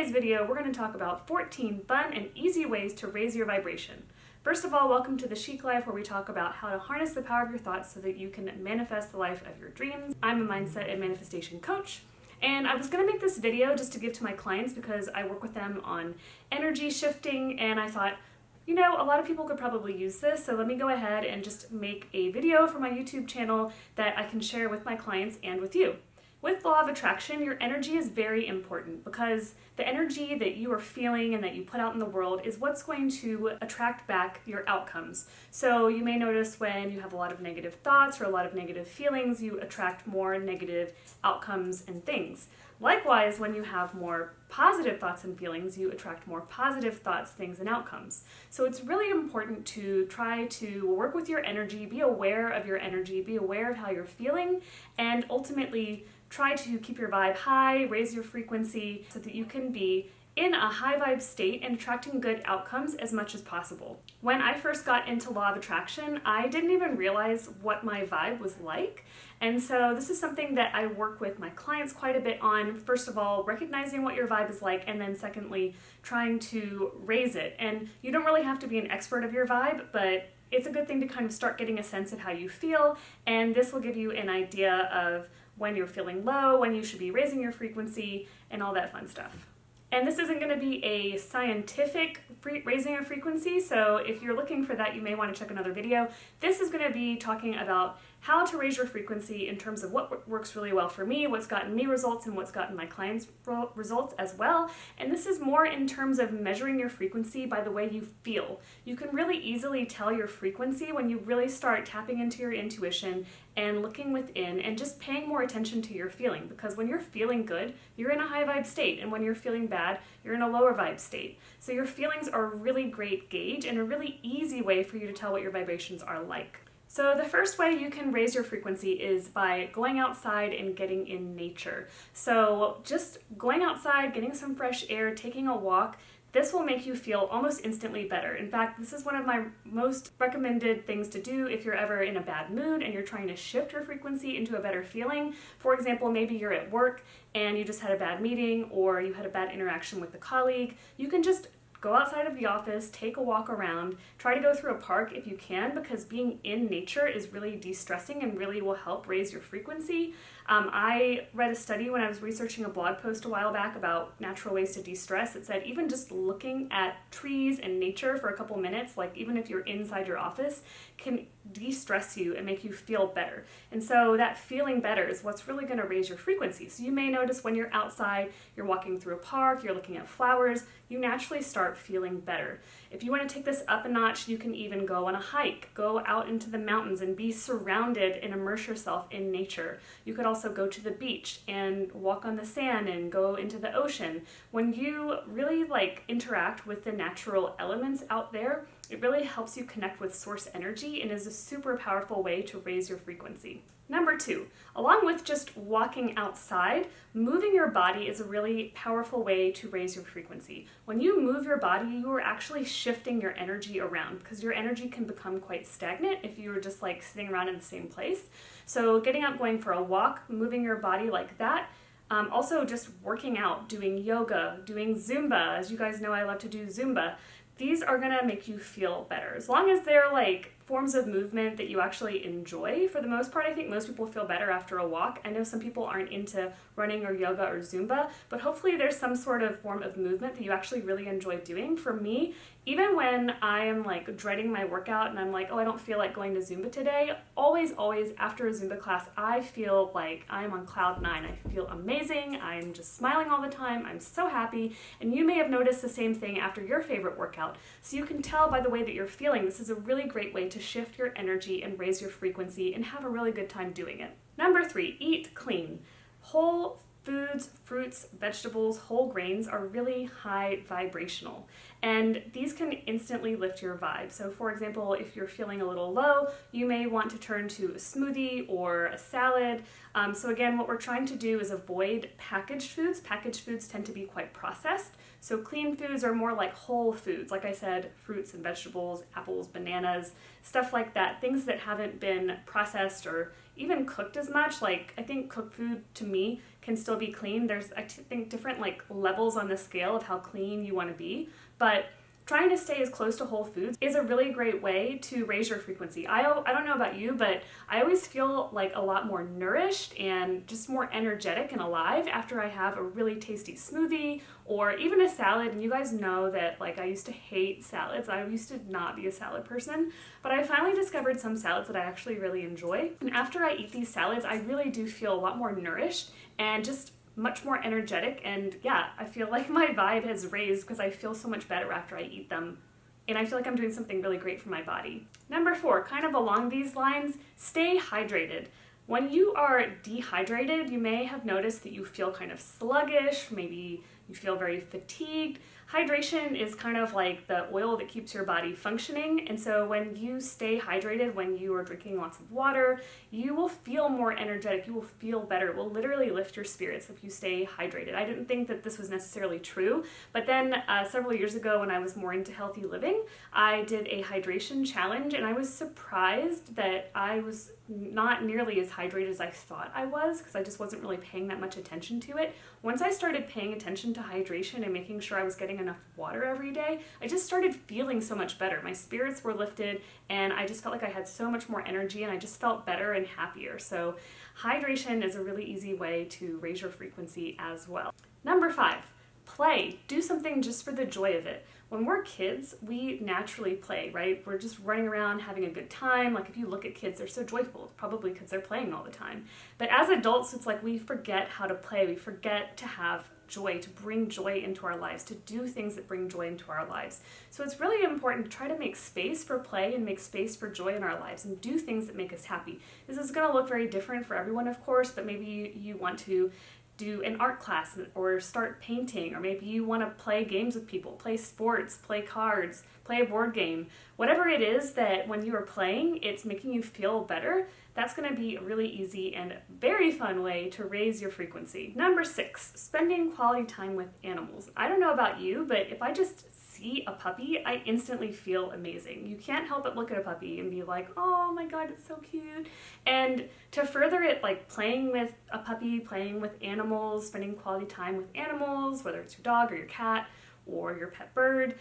today's video, we're going to talk about 14 fun and easy ways to raise your vibration. First of all, welcome to the Chic Life, where we talk about how to harness the power of your thoughts so that you can manifest the life of your dreams. I'm a mindset and manifestation coach, and I was going to make this video just to give to my clients because I work with them on energy shifting, and I thought, you know, a lot of people could probably use this, so let me go ahead and just make a video for my YouTube channel that I can share with my clients and with you. With law of attraction, your energy is very important because the energy that you are feeling and that you put out in the world is what's going to attract back your outcomes. So you may notice when you have a lot of negative thoughts or a lot of negative feelings, you attract more negative outcomes and things. Likewise, when you have more positive thoughts and feelings, you attract more positive thoughts, things, and outcomes. So it's really important to try to work with your energy, be aware of your energy, be aware of how you're feeling, and ultimately try to keep your vibe high, raise your frequency so that you can be in a high vibe state and attracting good outcomes as much as possible. When I first got into law of attraction, I didn't even realize what my vibe was like. And so this is something that I work with my clients quite a bit on. First of all, recognizing what your vibe is like, and then secondly, trying to raise it. And you don't really have to be an expert of your vibe, but it's a good thing to kind of start getting a sense of how you feel, and this will give you an idea of when you're feeling low, when you should be raising your frequency, and all that fun stuff. And this isn't going to be a scientific raising of frequency, so if you're looking for that, you may want to check another video. This is going to be talking about how to raise your frequency in terms of what works really well for me, what's gotten me results, and what's gotten my clients results as well. And this is more in terms of measuring your frequency by the way you feel. You can really easily tell your frequency when you really start tapping into your intuition and looking within and just paying more attention to your feeling, because when you're feeling good, you're in a high vibe state, and when you're feeling bad, you're in a lower vibe state. So your feelings are a really great gauge and a really easy way for you to tell what your vibrations are like. So the first way you can raise your frequency is by going outside and getting in nature. So just going outside, getting some fresh air, taking a walk, this will make you feel almost instantly better. In fact, this is one of my most recommended things to do if you're ever in a bad mood and you're trying to shift your frequency into a better feeling. For example, maybe you're at work and you just had a bad meeting or you had a bad interaction with a colleague. You can just go outside of the office, take a walk around, try to go through a park if you can, because being in nature is really de-stressing and really will help raise your frequency. I read a study when I was researching a blog post a while back about natural ways to de-stress. It said even just looking at trees and nature for a couple minutes, like even if you're inside your office, can de-stress you and make you feel better. And so that feeling better is what's really going to raise your frequency. So you may notice when you're outside, you're walking through a park, you're looking at flowers, you naturally start feeling better. If you want to take this up a notch, you can even go on a hike, go out into the mountains and be surrounded and immerse yourself in nature. You could also go to the beach and walk on the sand and go into the ocean. When you really interact with the natural elements out there, it really helps you connect with source energy and is a super powerful way to raise your frequency. Number 2, along with just walking outside, moving your body is a really powerful way to raise your frequency. When you move your body, you are actually shifting your energy around, because your energy can become quite stagnant if you were just sitting around in the same place. So getting up, going for a walk, moving your body like that. Also just working out, doing yoga, doing Zumba. As you guys know, I love to do Zumba. These are gonna make you feel better. As long as they're forms of movement that you actually enjoy. For the most part, I think most people feel better after a walk. I know some people aren't into running or yoga or Zumba, but hopefully there's some sort of form of movement that you actually really enjoy doing. For me, even when I am dreading my workout and I'm oh, I don't feel like going to Zumba today, always after a Zumba class, I feel like I'm on cloud 9. I feel amazing. I'm just smiling all the time. I'm so happy. And you may have noticed the same thing after your favorite workout. So you can tell by the way that you're feeling. This is a really great way to shift your energy and raise your frequency and have a really good time doing it. Number 3, eat clean. Whole foods, fruits, vegetables, whole grains are really high vibrational, and these can instantly lift your vibe. So for example, if you're feeling a little low, you may want to turn to a smoothie or a salad. So again, what we're trying to do is avoid packaged foods. Packaged foods tend to be quite processed. So clean foods are more like whole foods. Like I said, fruits and vegetables, apples, bananas, stuff like that. Things that haven't been processed or even cooked as much. I think cooked food to me can still be clean. There's, I think, different like levels on the scale of how clean you want to be, but trying to stay as close to whole foods is a really great way to raise your frequency. I don't know about you, but I always feel like a lot more nourished and just more energetic and alive after I have a really tasty smoothie or even a salad. And you guys know that like I used to hate salads. I used to not be a salad person, but I finally discovered some salads that I actually really enjoy. And after I eat these salads, I really do feel a lot more nourished and just much more energetic, and yeah, I feel like my vibe has raised because I feel so much better after I eat them, and I feel like I'm doing something really great for my body. Number 4, kind of along these lines, stay hydrated. When you are dehydrated, you may have noticed that you feel kind of sluggish, maybe you feel very fatigued. Hydration is kind of like the oil that keeps your body functioning, and so when you stay hydrated, when you are drinking lots of water, you will feel more energetic, you will feel better. It will literally lift your spirits if you stay hydrated. I didn't think that this was necessarily true, but then several years ago when I was more into healthy living, I did a hydration challenge, and I was surprised that I was not nearly as hydrated as I thought I was, because I just wasn't really paying that much attention to it. Once I started paying attention to hydration and making sure I was getting enough water every day, I just started feeling so much better. My spirits were lifted, and I just felt like I had so much more energy, and I just felt better and happier. So hydration is a really easy way to raise your frequency as well. Number 5, play. Do something just for the joy of it. When we're kids, we naturally play, right? We're just running around having a good time. Like if you look at kids, they're so joyful. It's probably because they're playing all the time. But as adults, it's like we forget how to play. We forget to have joy, to bring joy into our lives, to do things that bring joy into our lives. So it's really important to try to make space for play and make space for joy in our lives and do things that make us happy. This is going to look very different for everyone, of course, but maybe you want to do an art class or start painting, or maybe you want to play games with people, play sports, play cards, play a board game. Whatever it is that when you are playing, it's making you feel better, that's going to be a really easy and very fun way to raise your frequency. Number 6, spending quality time with animals. I don't know about you, but if I just see a puppy, I instantly feel amazing. You can't help but look at a puppy and be like, oh my god, it's so cute. And to further it, like playing with a puppy, playing with animals, spending quality time with animals, whether it's your dog or your cat or your pet bird,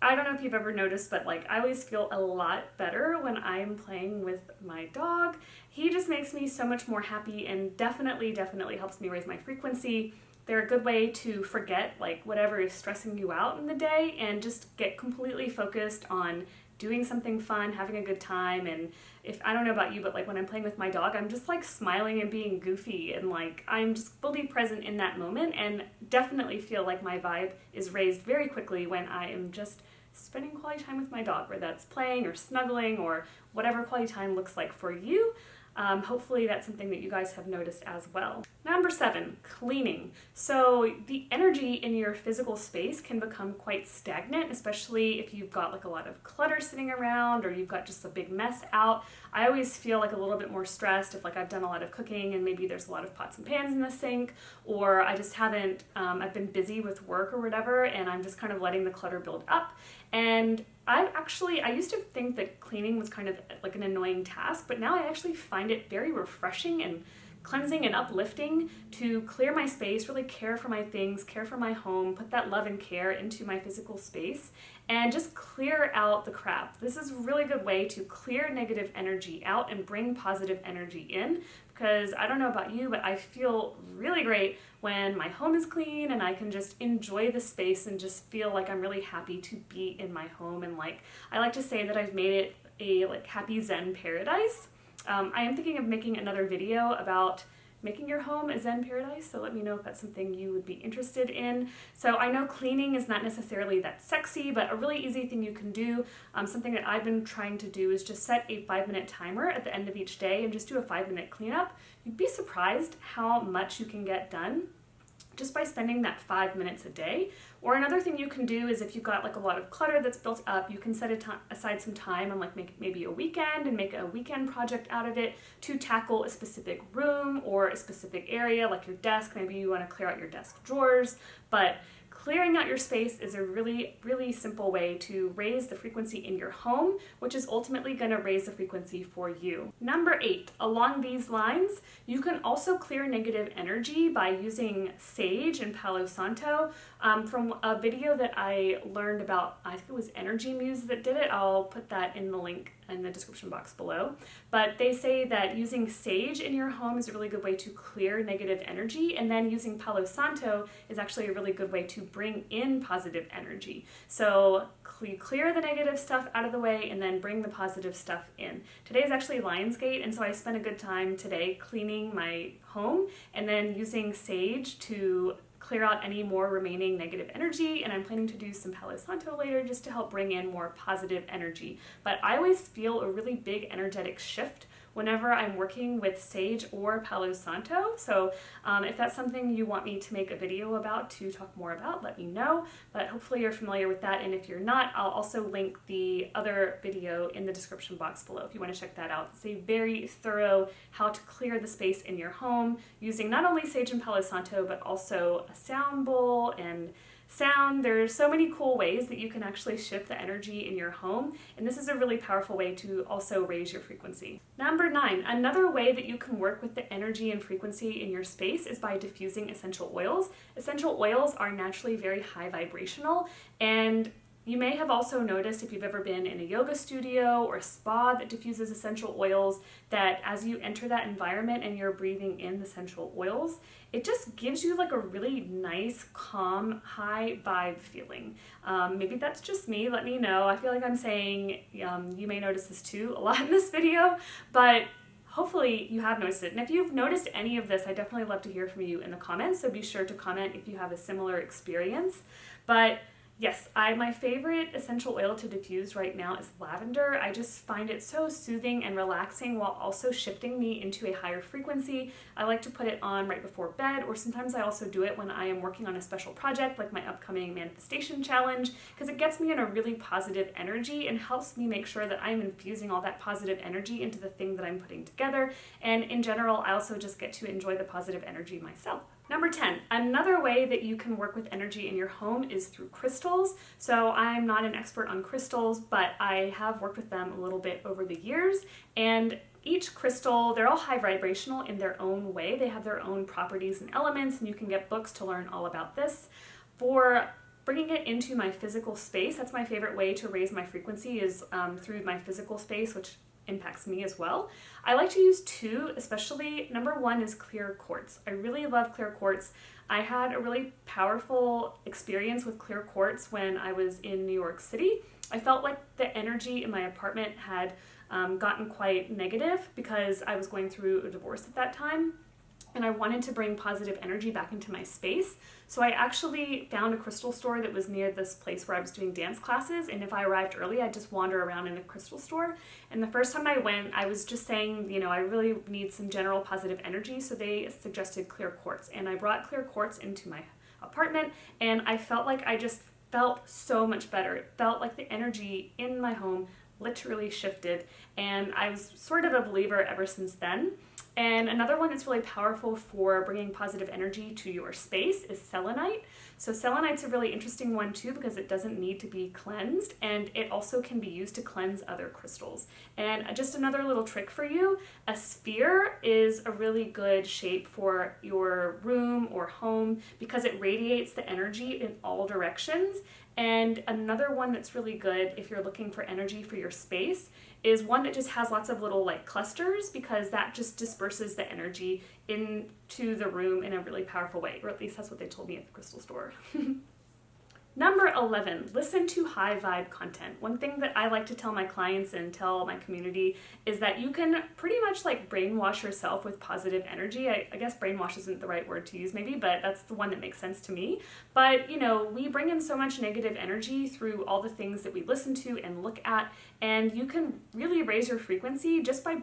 I don't know if you've ever noticed, but like I always feel a lot better when I'm playing with my dog. He just makes me so much more happy and definitely helps me raise my frequency. They're a good way to forget like whatever is stressing you out in the day and just get completely focused on doing something fun, having a good time. And if I don't know about you, but like when I'm playing with my dog, I'm just like smiling and being goofy, and like I'm just fully present in that moment, and definitely feel like my vibe is raised very quickly when I am just spending quality time with my dog, whether that's playing or snuggling or whatever quality time looks like for you. Hopefully that's something that you guys have noticed as well. Number 7, cleaning. So the energy in your physical space can become quite stagnant, especially if you've got like a lot of clutter sitting around or you've got just a big mess out. I always feel like a little bit more stressed if like I've done a lot of cooking and maybe there's a lot of pots and pans in the sink, or I just haven't, I've been busy with work or whatever, and I'm just kind of letting the clutter build up. And I used to think that cleaning was kind of like an annoying task, but now I actually find it very refreshing and cleansing and uplifting to clear my space, really care for my things, care for my home, put that love and care into my physical space, and just clear out the crap. This is a really good way to clear negative energy out and bring positive energy in, because I don't know about you, but I feel really great when my home is clean and I can just enjoy the space and just feel like I'm really happy to be in my home. And like I like to say that I've made it a like happy Zen paradise. I am thinking of making another video about making your home a Zen paradise, so let me know if that's something you would be interested in. So I know cleaning is not necessarily that sexy, but a really easy thing you can do, something that I've been trying to do, is just set a 5-minute timer at the end of each day and just do a 5-minute cleanup. You'd be surprised how much you can get done just by spending that 5 minutes a day. Or another thing you can do is if you've got like a lot of clutter that's built up, you can set aside some time on like maybe a weekend and make a weekend project out of it to tackle a specific room or a specific area, like your desk. Maybe you want to clear out your desk drawers, but clearing out your space is a really, really simple way to raise the frequency in your home, which is ultimately going to raise the frequency for you. Number 8, along these lines, you can also clear negative energy by using sage and Palo Santo. From a video that I learned about, I think it was Energy Muse that did it. I'll put that in the link in the description box below. But they say that using sage in your home is a really good way to clear negative energy, and then using Palo Santo is actually a really good way to bring in positive energy. So clear the negative stuff out of the way and then bring the positive stuff in. Today is actually Lionsgate, and so I spent a good time today cleaning my home and then using sage to clear out any more remaining negative energy, and I'm planning to do some Palo Santo later just to help bring in more positive energy. But I always feel a really big energetic shift whenever I'm working with sage or Palo Santo. So if that's something you want me to make a video about to talk more about, let me know. But hopefully you're familiar with that, and if you're not, I'll also link the other video in the description box below if you want to check that out. It's a very thorough how to clear the space in your home using not only sage and Palo Santo, but also a sound bowl and sound. There's so many cool ways that you can actually shift the energy in your home, and this is a really powerful way to also raise your frequency. Number 9, another way that you can work with the energy and frequency in your space is by diffusing essential oils. Essential oils are naturally very high vibrational, and you may have also noticed if you've ever been in a yoga studio or a spa that diffuses essential oils, that as you enter that environment and you're breathing in the essential oils, it just gives you like a really nice, calm, high vibe feeling. Maybe that's just me, let me know. I feel like I'm saying you may notice this too a lot in this video, but hopefully you have noticed it. And if you've noticed any of this, I definitely love to hear from you in the comments, so be sure to comment if you have a similar experience. But yes, my favorite essential oil to diffuse right now is lavender. I just find it so soothing and relaxing while also shifting me into a higher frequency. I like to put it on right before bed, or sometimes I also do it when I am working on a special project like my upcoming manifestation challenge, because it gets me in a really positive energy and helps me make sure that I'm infusing all that positive energy into the thing that I'm putting together. And in general, I also just get to enjoy the positive energy myself. Number 10, another way that you can work with energy in your home is through crystals. So I'm not an expert on crystals, but I have worked with them a little bit over the years, and each crystal, they're all high vibrational in their own way. They have their own properties and elements, and you can get books to learn all about this. For bringing it into my physical space, that's my favorite way to raise my frequency is through my physical space, which impacts me as well. I like to use 2, especially. Number 1 is clear quartz. I really love clear quartz. I had a really powerful experience with clear quartz when I was in New York City. I felt like the energy in my apartment had gotten quite negative because I was going through a divorce at that time, and I wanted to bring positive energy back into my space. So I actually found a crystal store that was near this place where I was doing dance classes, and if I arrived early, I'd just wander around in a crystal store. And the first time I went, I was just saying, you know, I really need some general positive energy, so they suggested clear quartz. And I brought clear quartz into my apartment, and I felt like I just felt so much better. It felt like the energy in my home literally shifted, and I was sort of a believer ever since then. And another one that's really powerful for bringing positive energy to your space is selenite. So selenite's a really interesting one too, because it doesn't need to be cleansed, and it also can be used to cleanse other crystals. And just another little trick for you, a sphere is a really good shape for your room or home because it radiates the energy in all directions. And another one that's really good if you're looking for energy for your space is one that just has lots of little like clusters, because that just disperses the energy into the room in a really powerful way, or at least that's what they told me at the crystal store. Number 11, listen to high vibe content. One thing that I like to tell my clients and tell my community is that you can pretty much like brainwash yourself with positive energy. I guess brainwash isn't the right word to use maybe, but that's the one that makes sense to me. But you know, we bring in so much negative energy through all the things that we listen to and look at, and you can really raise your frequency just by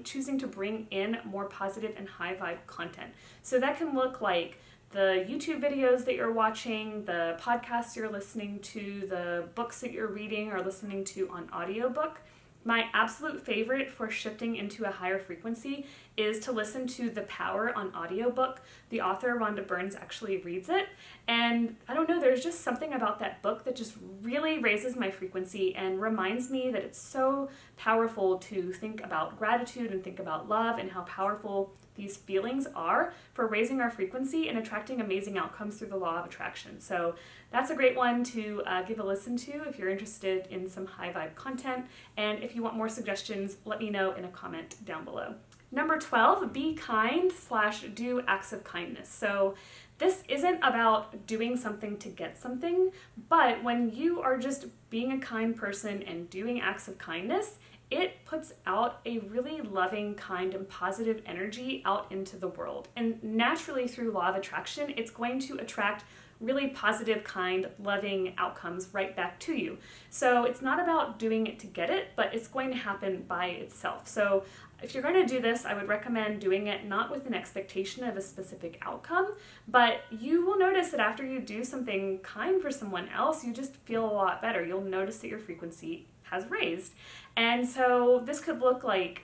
choosing to bring in more positive and high vibe content. So that can look like the YouTube videos that you're watching, the podcasts you're listening to, the books that you're reading or listening to on audiobook. My absolute favorite for shifting into a higher frequency is to listen to The Power on audiobook. The author, Rhonda Burns, actually reads it. And I don't know, there's just something about that book that just really raises my frequency and reminds me that it's so powerful to think about gratitude and think about love and how powerful these feelings are for raising our frequency and attracting amazing outcomes through the law of attraction. So that's a great one to give a listen to if you're interested in some high vibe content. And if you want more suggestions, let me know in a comment down below. Number 12, be kind / do acts of kindness. So this isn't about doing something to get something, but when you are just being a kind person and doing acts of kindness, it puts out a really loving, kind, and positive energy out into the world. And naturally, through law of attraction, it's going to attract really positive, kind, loving outcomes right back to you. So it's not about doing it to get it, but it's going to happen by itself. So if you're going to do this, I would recommend doing it not with an expectation of a specific outcome, but you will notice that after you do something kind for someone else, you just feel a lot better. You'll notice that your frequency has raised. And so this could look like,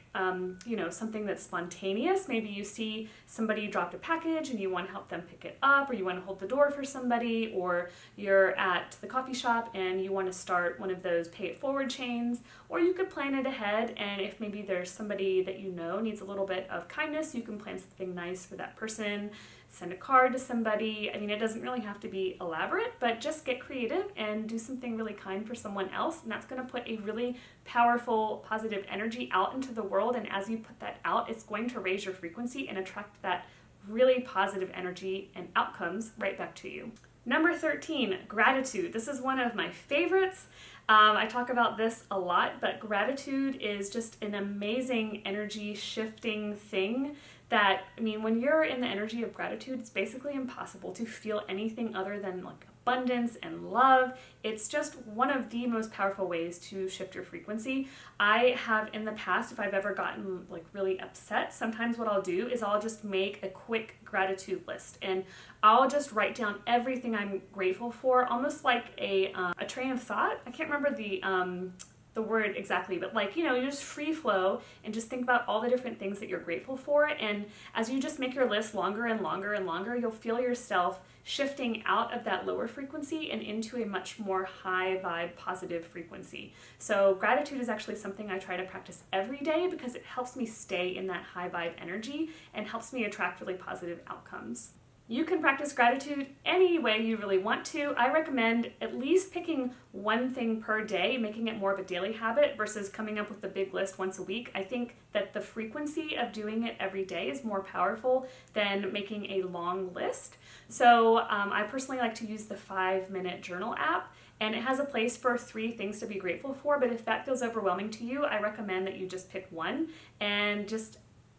something that's spontaneous. Maybe you see somebody dropped a package and you want to help them pick it up, or you want to hold the door for somebody, or you're at the coffee shop and you want to start one of those pay it forward chains, or you could plan it ahead. And if maybe there's somebody that you know needs a little bit of kindness, you can plan something nice for that person, send a card to somebody. I mean, it doesn't really have to be elaborate, but just get creative and do something really kind for someone else. And that's going to put a really powerful, positive energy out into the world. And as you put that out, it's going to raise your frequency and attract that really positive energy and outcomes right back to you. Number 13, gratitude. This is one of my favorites. I talk about this a lot, but gratitude is just an amazing energy shifting thing that, when you're in the energy of gratitude, it's basically impossible to feel anything other than like abundance and love. It's just one of the most powerful ways to shift your frequency. I have in the past, if I've ever gotten like really upset, sometimes what I'll do is I'll just make a quick gratitude list and I'll just write down everything I'm grateful for, almost like a train of thought. I can't remember the word exactly, but you just free flow and just think about all the different things that you're grateful for. And as you just make your list longer and longer and longer, you'll feel yourself shifting out of that lower frequency and into a much more high vibe, positive frequency. So gratitude is actually something I try to practice every day because it helps me stay in that high vibe energy and helps me attract really positive outcomes. You can practice gratitude any way you really want to. I recommend at least picking one thing per day, making it more of a daily habit versus coming up with a big list once a week. I think that the frequency of doing it every day is more powerful than making a long list. So I personally like to use the 5-minute journal app, and it has a place for 3 things to be grateful for. But if that feels overwhelming to you, I recommend that you just pick one and just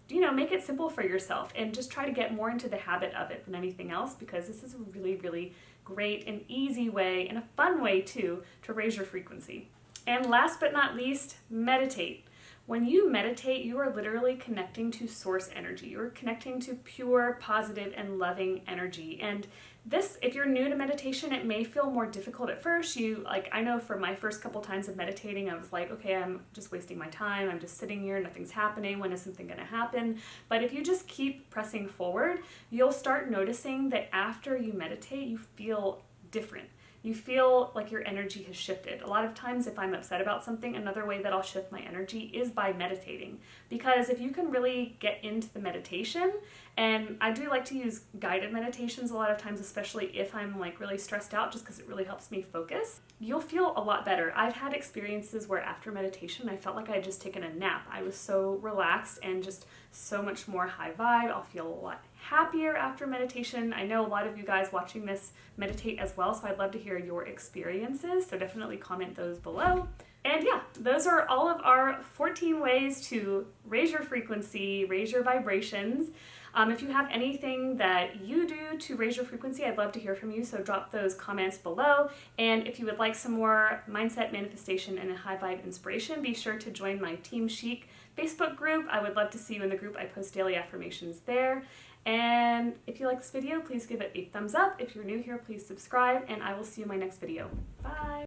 make it simple for yourself and just try to get more into the habit of it than anything else, because this is a really, really great and easy way and a fun way too to raise your frequency. And last but not least, meditate. When you meditate, you are literally connecting to source energy. You're connecting to pure, positive, and loving energy. And this, if you're new to meditation, it may feel more difficult at first. I know for my first couple times of meditating, I was like, okay, I'm just wasting my time. I'm just sitting here, nothing's happening. When is something going to happen? But if you just keep pressing forward, you'll start noticing that after you meditate, you feel different. You feel like your energy has shifted. A lot of times if I'm upset about something, another way that I'll shift my energy is by meditating. Because if you can really get into the meditation, and I do like to use guided meditations a lot of times, especially if I'm really stressed out, just because it really helps me focus, you'll feel a lot better. I've had experiences where after meditation, I felt like I had just taken a nap. I was so relaxed and just so much more high vibe. I'll feel a lot happier after meditation. I know a lot of you guys watching this meditate as well, so I'd love to hear your experiences, so definitely comment those below. And yeah, those are all of our 14 ways to raise your frequency, raise your vibrations. If you have anything that you do to raise your frequency, I'd love to hear from you, so drop those comments below. And if you would like some more mindset, manifestation, and a high vibe inspiration, be sure to join my Team Chic Facebook group. I would love to see you in the group. I post daily affirmations there. And if you like this video, please give it a thumbs up. If you're new here, please subscribe, and I will see you in my next video. Bye!